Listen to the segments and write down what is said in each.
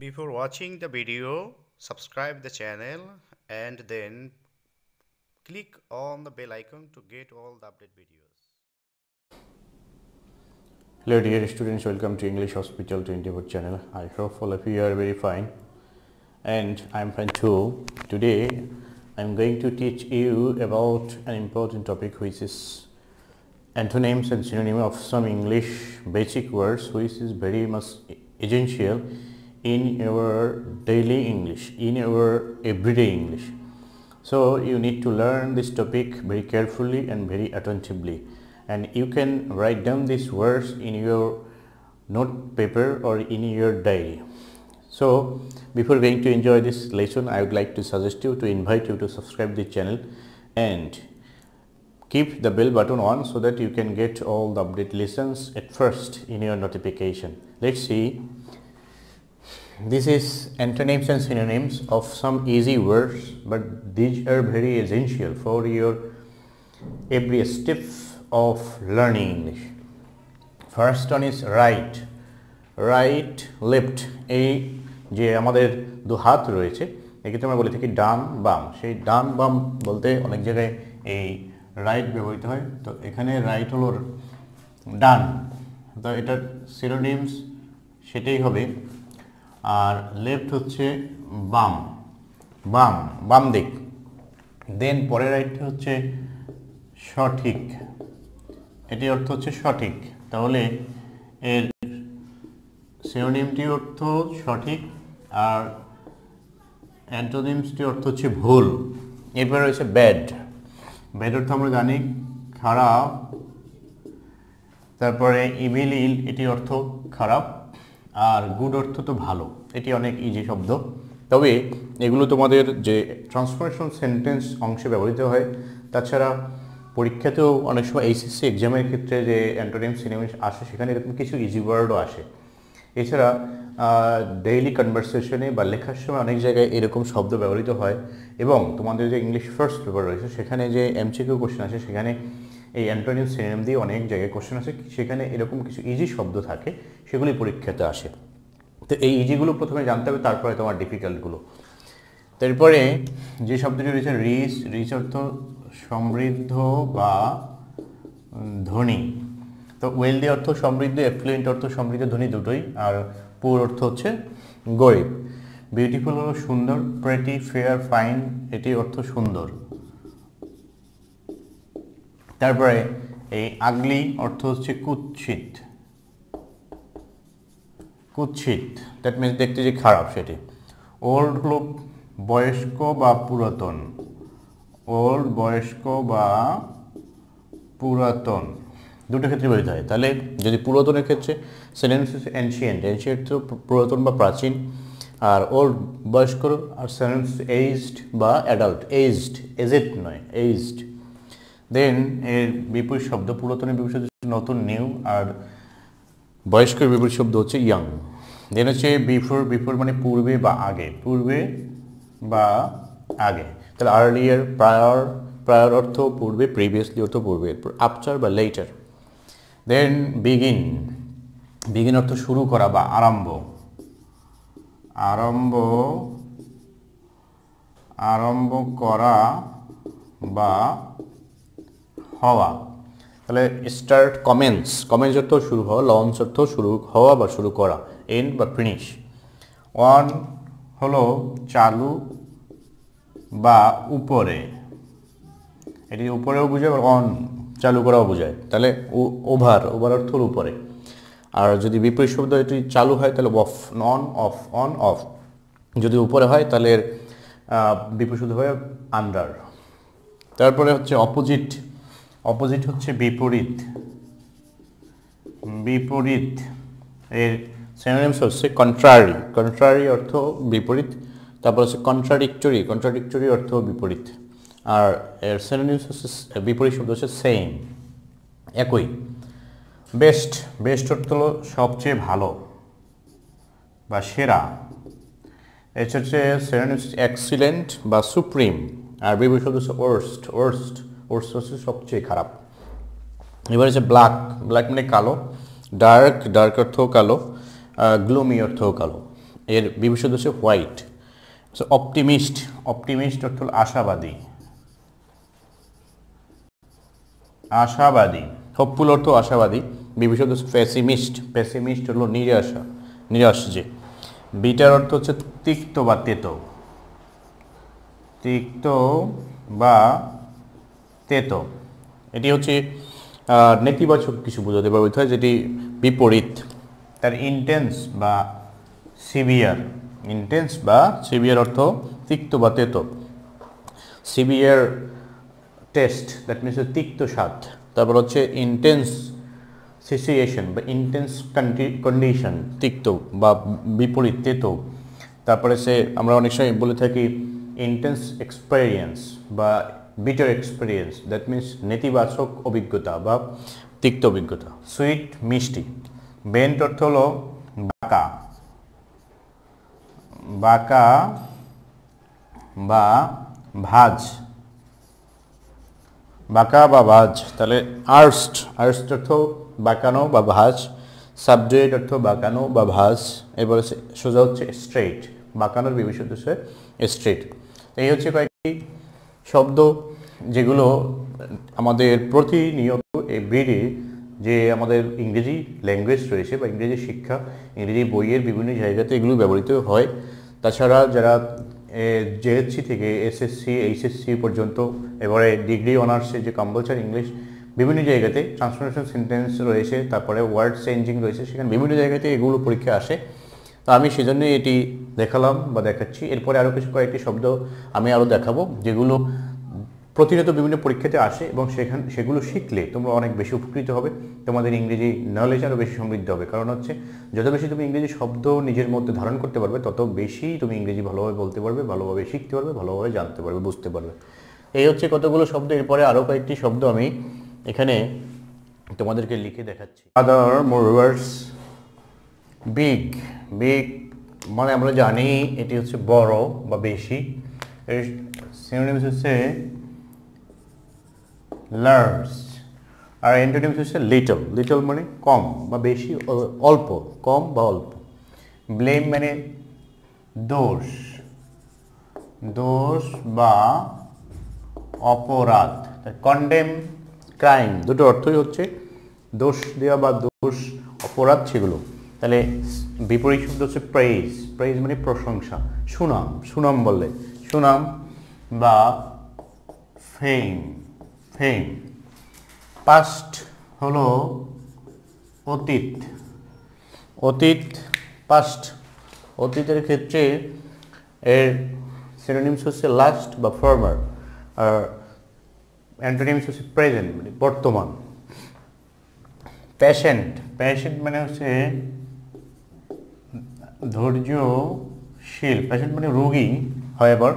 Before watching the video, subscribe the channel and then click on the bell icon to get all the update videos. Hello dear students, welcome to English Hospital 24 channel. I hope all of you are very fine and I'm fine too. Today I'm going to teach you about an important topic which is antonyms and synonyms of some English basic words which is very much essential in your daily English, in your everyday English. So you need to learn this topic very carefully and very attentively, and you can write down these words in your note paper or in your diary. So before going to enjoy this lesson, I would like to suggest you to invite you to subscribe the channel and keep the bell button on so that you can get all the update lessons at first in your notification. Let's see. This is antonyms and synonyms of some easy words, but these are very essential for your every step of learning English. First one is right. Right, left. এই যে আমাদের দু হাত রয়েছে এক্ষেত্রে আমরা বলে থাকি ডান বাম। সেই ডান বাম বলতে অনেক জায়গায় এই রাইট ব্যবহৃত হয়। তো এখানে রাইট হলো ডান, তো এটার সিনোনিমস সেটাই হবে। আর লেফট হচ্ছে বাম, বাম বাম দিক। দেন পরের রাইট হচ্ছে সঠিক, এটি অর্থ হচ্ছে সঠিক। তাহলে এর সিনোনিমটি অর্থ সঠিক আর অ্যান্টোনিমসটি অর্থ হচ্ছে ভুল। এরপর রয়েছে ব্যাড। ব্যাড অর্থ আমরা জানি খারাপ। তারপরে ইভিল, এটি অর্থ খারাপ। আর গুড অর্থ তো ভালো। এটি অনেক ইজি শব্দ, তবে এগুলো তোমাদের যে ট্রান্সফরমেশন সেন্টেন্স অংশে ব্যবহৃত হয়। তাছাড়া পরীক্ষাতেও অনেক সময় এইচএসসি এক্সামের ক্ষেত্রে যে অ্যান্টোনিম সিনোনিমস আসে সেখানে এরকম কিছু ইজি ওয়ার্ডও আসে। এছাড়া ডেইলি কনভারসেশনে বা লেখার সময় অনেক জায়গায় এরকম শব্দ ব্যবহৃত হয়, এবং তোমাদের যে ইংলিশ ফার্স্ট পেপার রয়েছে সেখানে যে এমসিকিউ কোশ্চেন আসে সেখানে এই অ্যান্টোনিম সিনোনিম দিয়ে অনেক জায়গায় কোশ্চেন আসে, সেখানে এরকম কিছু ইজি শব্দ থাকে সেগুলি পরীক্ষাতে আসে। তো এই ইজিগুলো প্রথমে জানতে হবে, তারপরে তোমার ডিফিকাল্টগুলো। তারপরে যে শব্দটি রয়েছে রিচ। রিচ অর্থ সমৃদ্ধ বা ধনী। তো ওয়েলদি অর্থ সমৃদ্ধ, এফ্লুয়েন্ট অর্থ সমৃদ্ধ ধনী দুটোই, আর পুর অর্থ হচ্ছে গরিব। বিউটিফুল হলো সুন্দর। প্রেটি, ফেয়ার, ফাইন এটি অর্থ সুন্দর। তারপরে এই আগলি অর্থ হচ্ছে কুৎসিত, কুৎসিত দ্যাট মিনস দেখতে যে খারাপ সেটি। ওল্ড হলো বয়স্ক বা পুরাতন। ওল্ড বয়স্ক বা পুরাতন দুটো ক্ষেত্রে ব্যবহৃত হয়। তাহলে যদি পুরাতনের ক্ষেত্রে সিনোনিমস হচ্ছে এনশিয়েন্ট। এনশিয়েন্ট তো পুরাতন বা প্রাচীন, আর ওল্ড বয়স্ক আর সিনোনিমস এইজড বা অ্যাডাল্ট। এইজড, এজেড নয়, এইজড। দেন এর বিপরীত শব্দ, পুরাতনের বিপরীত শব্দ নতুন, নিউ, আর বয়স্কের বিপরীত শব্দ হচ্ছে ইয়াং। দেন হচ্ছে বিফোর। বিফোর মানে পূর্বে বা আগে, পূর্বে বা আগে। তাহলে আর্লিয়ার, প্রায়র। প্রায়র অর্থ পূর্বে, প্রিভিয়াসলি অর্থ পূর্বে। এরপর আফটার বা লেটার। দেন বিগিন। বিগিন অর্থ শুরু করা বা আরম্ভ। আরম্ভ, আরম্ভ করা বা হওয়া। তাহলে স্টার্ট, কমেন্স। কমেন্স অর্থ শুরু হওয়া। লঞ্চ অর্থ শুরু হওয়া বা শুরু করা। এন্ড বা ফিনিশ। অন হলো চালু বা উপরে, এটি উপরেও বোঝায়, অন চালু করাও বোঝায়। তাহলে ওভার, ওভার অর্থ উপরে। আর যদি বিপরীত শব্দ এটি চালু হয় তাহলে of, on of, on of. যদি উপরে হয় তাহলে এর বিপরীত শব্দ হয় আন্ডার। তারপরে হচ্ছে অপোজিট। অপোজিট হচ্ছে বিপরীত, বিপরীত। এর সিনোনিমস হচ্ছে কন্ট্রারি। কন্ট্রারি অর্থ বিপরীত। তারপর হচ্ছে কন্ট্রাডিক্টরি। কন্ট্রাডিক্টরি অর্থ বিপরীত। আর এর সিনোনিমস হচ্ছে বিপরীত শব্দ হচ্ছে সেম, একই। বেস্ট। বেস্ট অর্থ হলো সবচেয়ে ভালো বা সেরা। এটা হচ্ছে সিনোনিমস এক্সিলেন্ট বা সুপ্রিম। আর বিপরীত শব্দ হচ্ছে ওয়ার্স্ট। ওয়ার্স্ট, ওয়ার্স্ট হচ্ছে সবচেয়ে খারাপ। এবার হচ্ছে ব্ল্যাক। ব্ল্যাক মানে কালো। ডার্ক, ডার্ক অর্থ কালো। গ্লুমি অর্থ কালো। এর বিশেষণ হচ্ছে হোয়াইট। সো অপটিমিস্ট, অপটিমিস্ট অর্থ হলো আশাবাদী, আশাবাদী। হোপফুল অর্থ আশাবাদী, বিশেষণ হচ্ছে পেসিমিস্ট, পেসিমিস্ট হলো নিরাশা, নিরাশ যে। বিটার অর্থ হচ্ছে তিক্ত বা তেতো, তিক্ত বা তেতো। এটি হচ্ছে নেতিবাচক কিছু বোঝাতে ব্যবহৃত হয়, যেটি বিপরীত। তার ইন্টেন্স বা সিভিয়ার, ইন্টেন্স বা সিভিয়ার অর্থ তিক্ত বা তেতো। সিভিয়ার টেস্ট, দ্যাট মিনস তিক্ত স্বাদ। তারপর হচ্ছে ইন্টেন্স সিচুয়েশন বা ইন্টেন্স কন্ডিশন, তিক্ত বা বিপরীত তেতো। তারপরে সে আমরা অনেক সময় বলে থাকি ইন্টেন্স এক্সপেরিয়েন্স বা বিটার এক্সপেরিয়েন্স, দ্যাট মিনস নেতিবাচক অভিজ্ঞতা বা তিক্ত অভিজ্ঞতা। সুইট মিষ্টি। বেন্ট অর্থ হলো বাঁকা, বাঁকা বা ভাঁজ, বাঁকা বা ভাঁজ। তাহলে আর্স্ট, আর্স্ট অর্থ বাঁকানো বা ভাঁজ। সাবজেক্ট অর্থ বাঁকানো বা ভাঁজ। এরপরে সোজা হচ্ছে স্ট্রেট, বাঁকানোর বিশেষণ হচ্ছে স্ট্রেট। এই হচ্ছে কয়েকটি শব্দ যেগুলো আমাদের প্রতিনিয়ত এভরিডে যে আমাদের ইংরেজি ল্যাঙ্গুয়েজ রয়েছে বা ইংরেজি শিক্ষা, ইংরেজি বইয়ের বিভিন্ন জায়গাতে এগুলো ব্যবহৃত হয়। তাছাড়া যারা জেএসসি থেকে এসএসসি এইচএসসি পর্যন্ত, এবারে ডিগ্রি অনার্সে যে কম্পালসারি ইংলিশ, বিভিন্ন জায়গাতে ট্রান্সফরমেশন সেন্টেন্স রয়েছে, তারপরে ওয়ার্ড চেঞ্জিং রয়েছে, সেখানে বিভিন্ন জায়গাতে এগুলো পরীক্ষা আসে। তো আমি সেজন্যই এটি দেখালাম বা দেখাচ্ছি। এরপরে আরও কিছু কয়েকটি শব্দ আমি আরও দেখাবো যেগুলো প্রতিনিয়ত বিভিন্ন পরীক্ষাতে আসে, এবং সেগুলো শিখলে তোমরা অনেক বেশি উপকৃত হবে, তোমাদের ইংরেজি নলেজ আরও বেশি সমৃদ্ধ হবে। কারণ হচ্ছে যত বেশি তুমি ইংরেজি শব্দ নিজের মধ্যে ধারণ করতে পারবে, তত বেশি তুমি ইংরেজি ভালোভাবে বলতে পারবে, ভালোভাবে শিখতে পারবে, ভালোভাবে জানতে পারবে, বুঝতে পারবে। এই হচ্ছে কতগুলো শব্দ। এরপরে আরও কয়েকটি শব্দ আমি এখানে তোমাদেরকে লিখে দেখাচ্ছি। আদার মোর ওয়ার্ডস। বিগ, বিগ মানে আমরা জানি এটি হচ্ছে বড় বা বেশি। এর সিনোনিমস হচ্ছে লার্জ, আর অ্যান্টোনিমস হচ্ছে লিটল। লিটল মানে কম বা বেশি, অল্প, কম বা অল্প। ব্লেম মানে দোষ, দোষ বা অপরাধ। কন্ডেম, ক্রাইম, দুটো অর্থই হচ্ছে দোষ দেওয়া বা দোষ, অপরাধ সেগুলো। তাহলে বিপরীত শব্দ হচ্ছে প্রেইজ, প্রেইজ মানে প্রশংসা। সুনাম, সুনাম বললে সুনাম বা ফেম, ফেম। পাস্ট হলো অতীত, অতীত, পাস্ট। অতীতের ক্ষেত্রে এর সিনোনিমস হচ্ছে লাস্ট বা ফরমার, আর অ্যান্টোনিমস হচ্ছে প্রেজেন্ট মানে বর্তমান। প্যাশেন্ট, প্যাশেন্ট মানে হচ্ছে ধৈর্যশীল। প্যাশেন্ট মানে রোগী হয় আবার,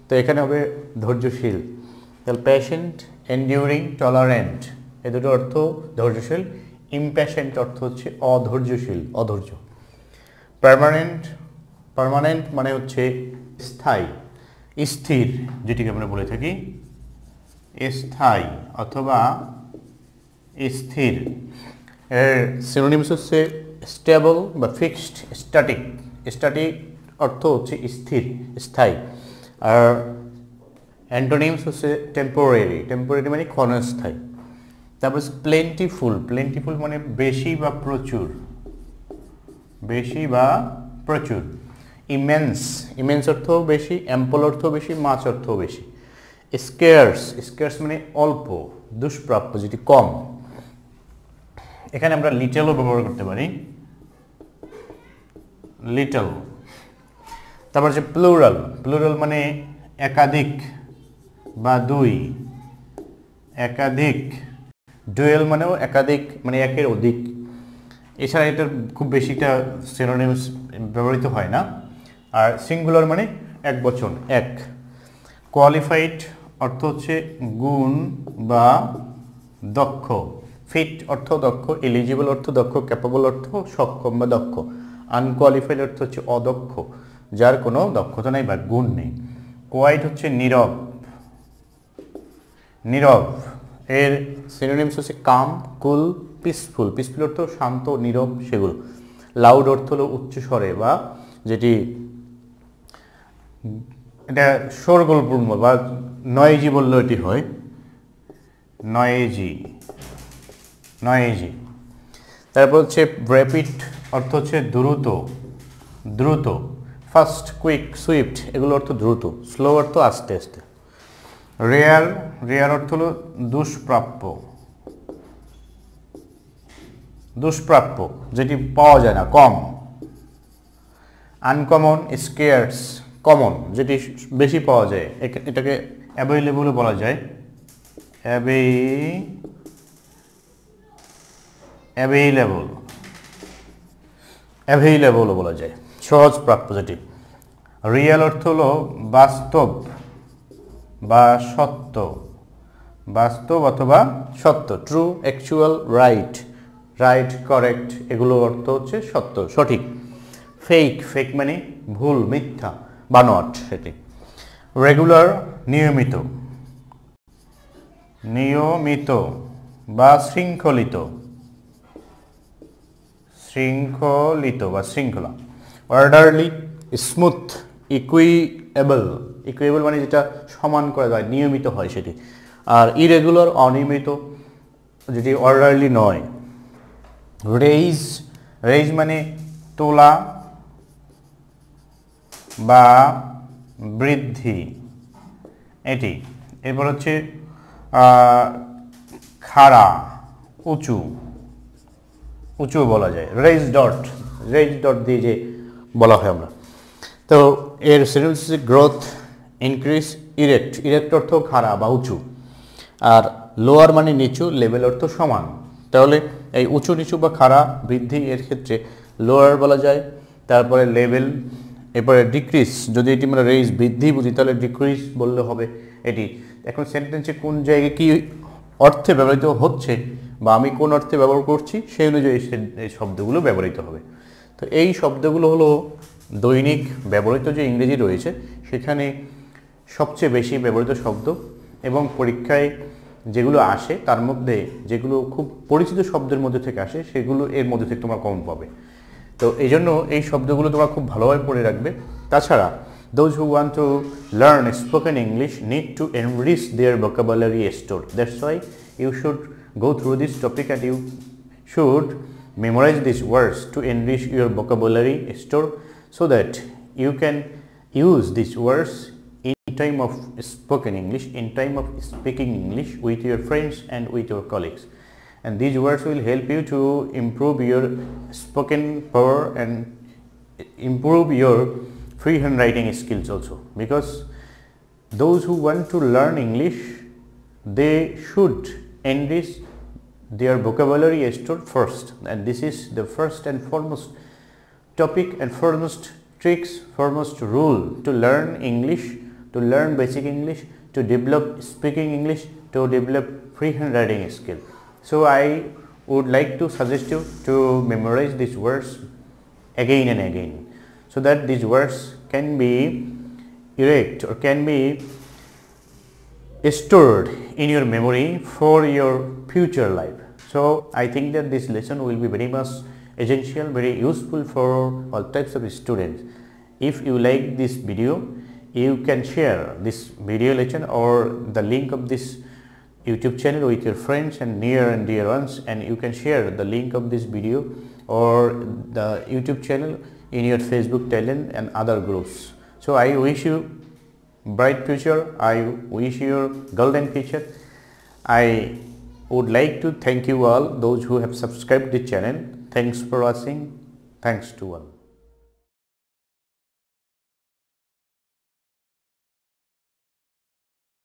তো এখানে হবে ধৈর্যশীল। তাহলে প্যাশেন্ট, এন্ডিউরিং, টলারেন্ট, এ দুটো অর্থ ধৈর্যশীল। ইমপ্যাশেন্ট অর্থ হচ্ছে অধৈর্যশীল, অধৈর্য। পার্মানেন্ট, পার্মানেন্ট মানে হচ্ছে স্থায়ী, স্থির, যেটিকে আমরা বলে থাকি স্থায়ী অথবা স্থির। এর সিনোনিমস হচ্ছে স্টেবল বা ফিক্সড, স্ট্যাটিক। স্ট্যাটিক অর্থ হচ্ছে স্থির, স্থায়ী। আর অ্যান্টোনিমস হচ্ছে টেম্পোরারি, টেম্পোরারি মানে ক্ষণস্থায়ী। তারপর প্লেন্টিফুল, প্লেন্টিফুল মানে বেশি বা প্রচুর, বেশি বা প্রচুর। ইমেন্স, ইমেন্স অর্থ বেশি, অ্যাম্পল অর্থ বেশি, মাছ অর্থ বেশি। স্কেয়ার্স, স্কেয়ার্স মানে অল্প, দুষ্প্রাপ্য, যেটি কম। এখানে আমরা লিটলও ব্যবহার করতে পারি, লিটল। তারপর হচ্ছে প্লুরাল, প্লুরাল মানে একাধিক বা দুই, একাধিক। ডুয়েল মানেও একাধিক, মানে একের অধিক। এছাড়া এটার খুব বেশিটা সিনোনিমস ব্যবহৃত হয় না। আর সিঙ্গুলার মানে এক বচন, এক। কোয়ালিফাইড অর্থ হচ্ছে গুণ বা দক্ষ। ফিট অর্থ দক্ষ, এলিজিবল অর্থ দক্ষ, ক্যাপাবল অর্থ সক্ষম বা দক্ষ। আনকোয়ালিফাইড অর্থ হচ্ছে অদক্ষ, যার কোনো দক্ষতা নেই বা গুণ নেই। কোয়াইট হচ্ছে নীরব, নীরব। এর সিনোনিমস হচ্ছে কাম, কুল, পিসফুল। পিসফুল অর্থ শান্ত, নীরব, সেগুলো। লাউড অর্থ হলো উচ্চস্বরে বা যেটি এটা শোরগোলপূর্ণ বা নয়েজি বললেও এটি হয়, নয়েজি। তারপর হচ্ছে র্যাপিড অর্থ হচ্ছে দ্রুত। ফাস্ট, কুইক, সুইফট এগুলো অর্থ দ্রুত। স্লো অর্থ আস্তে আস্তে। রেয়ার অর্থ হলো দুষ্প্রাপ্য, যেটি পাওয়া যায় না, কম। আনকমন, স্কেয়ার্স, কমন, যেটি বেশি পাওয়া যায়, এটাকে অ্যাভেইলেবলও বলা যায়, অ্যাভেইলেবলও বলা যায়, সহজ প্রাপ্য যেটি। রিয়েল অর্থ হলো বাস্তব বা সত্য, বাস্তব অথবা সত্য। ট্রু, অ্যাকচুয়াল, রাইট, কারেক্ট এগুলো অর্থ হচ্ছে সত্য, সঠিক। ফেক মানে ভুল, মিথ্যা, বানোয়াট সেটি। রেগুলার, নিয়মিত বা শৃঙ্খলিত বা শৃঙ্খলা। অর্ডারলি, স্মুথ, ইকুইয়েবল মানে যেটা সমান করা যায়, নিয়মিত হয় সেটি। আর ইরেগুলার, অনিয়মিত, যেটি অর্ডারলি নয়। রেইজ মানে তোলা বা বৃদ্ধি, এটি। এরপর হচ্ছে খাড়া, উঁচু বলা যায়। রেইজ ডট দিয়ে যে বলা হয় আমরা। তো এর সিনোনিমস হচ্ছে গ্রোথ, ইনক্রিজ, ইরেক্ট অর্থ খাড়া বা উঁচু। আর লোয়ার মানে নিচু, লেভেল অর্থ সমান। তাহলে এই উঁচু, নিচু বা খাড়া, বৃদ্ধি এর ক্ষেত্রে লোয়ার বলা যায়। তারপরে লেভেল, এরপরে ডিক্রিজ, যদি এটি আমরা রেইজ বৃদ্ধি বুঝি তাহলে ডিক্রিজ বললে হবে এটি। এখন সেন্টেন্সে কোন জায়গায় কী অর্থে ব্যবহৃত হচ্ছে বা আমি কোন অর্থে ব্যবহার করছি সেই অনুযায়ী এই শব্দগুলো ব্যবহৃত হবে। তো এই শব্দগুলো হলো দৈনিক ব্যবহৃত যে ইংরেজি রয়েছে সেখানে সবচেয়ে বেশি ব্যবহৃত শব্দ, এবং পরীক্ষায় যেগুলো আসে তার মধ্যে যেগুলো খুব পরিচিত শব্দের মধ্যে থেকে আসে সেগুলো এর মধ্যে থেকে তোমরা কমন পাবে। তো এই জন্য এই শব্দগুলো তোমরা খুব ভালোভাবে পড়ে রাখবে। তাছাড়া those who want to learn spoken English need to enrich their vocabulary store. That's why you should go through this topic and you should memorize these words to enrich your vocabulary store so that you can use these words in time of spoken English, in time of speaking English with your friends and with your colleagues. And these words will help you to improve your spoken power and improve your free handwriting skills also, because those who want to learn English, they should enrich their vocabulary store first, and this is the first and foremost topic and foremost tricks, foremost rule to learn English, to learn basic English, to develop speaking English, to develop free handwriting skill. So I would like to suggest you to memorize these words again and again, so that these words can be erect or can be stored in your memory for your future life. So I think that this lesson will be very much essential, very useful for all types of students. If you like this video, you can share this video lesson or the link of this YouTube channel with your friends and near and dear ones, and you can share the link of this video or the YouTube channel in your Facebook timeline and other groups. So I wish you bright future, I wish you golden future. I would like to thank you all, those who have subscribed the channel. Thanks for watching. Thanks to all.